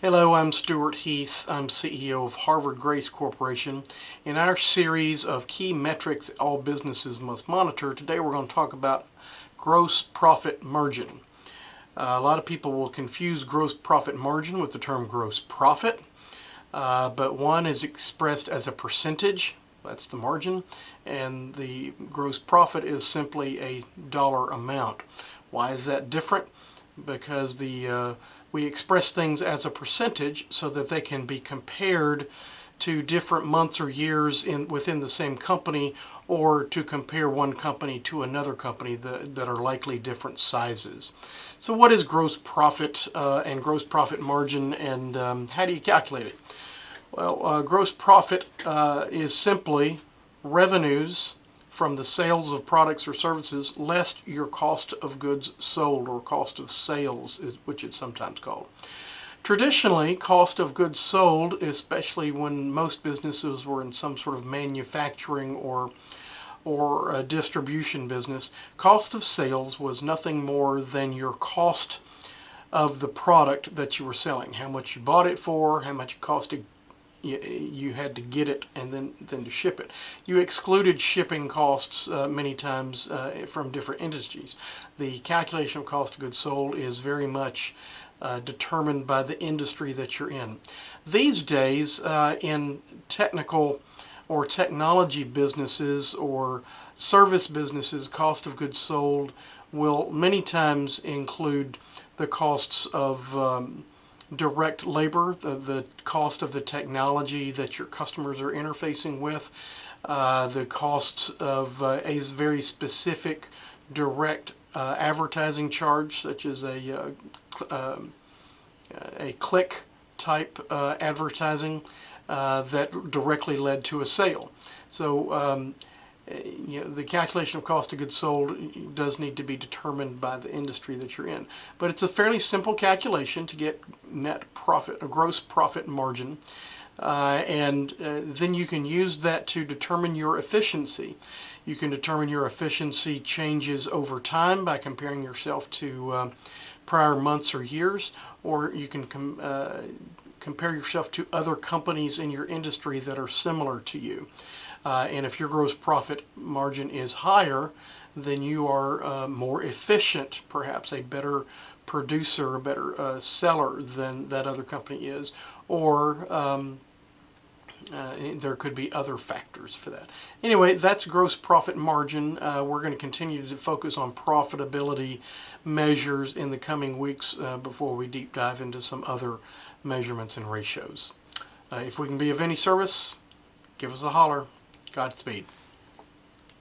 Hello, I'm Stewart Heath. I'm CEO of Harvard Grace Corporation. In our series of key metrics all businesses must monitor, today we're going to talk about gross profit margin. A lot of people will confuse gross profit margin with the term gross profit, but one is expressed as a percentage, that's the margin, and the gross profit is simply a dollar amount. Why is that different? Because we express things as a percentage so that they can be compared to different months or years within the same company, or to compare one company to another company that are likely different sizes. So what is gross profit and gross profit margin, and how do you calculate it? Well, gross profit is simply revenues from the sales of products or services less your cost of goods sold, or cost of sales, which it's sometimes called. Traditionally, cost of goods sold, especially when most businesses were in some sort of manufacturing or a distribution business, cost of sales was nothing more than your cost of the product that you were selling. How much you bought it for, how much it cost you had to get it, and then to ship it. You excluded shipping costs many times from different industries. The calculation of cost of goods sold is very much determined by the industry that you're in. These days, in technical or technology businesses or service businesses, cost of goods sold will many times include the costs of direct labor, the cost of the technology that your customers are interfacing with, the costs of a very specific direct advertising charge, such as a click type advertising that directly led to a sale. So the calculation of cost of goods sold does need to be determined by the industry that you're in. But it's a fairly simple calculation to get net profit, a gross profit margin. And then you can use that to determine your efficiency. You can determine your efficiency changes over time by comparing yourself to prior months or years, or you can compare yourself to other companies in your industry that are similar to you. And if your gross profit margin is higher, then you are more efficient, perhaps a better producer, a better seller than that other company is, or there could be other factors for that. Anyway, that's gross profit margin. We're going to continue to focus on profitability measures in the coming weeks before we deep dive into some other measurements and ratios. If we can be of any service, give us a holler. Godspeed.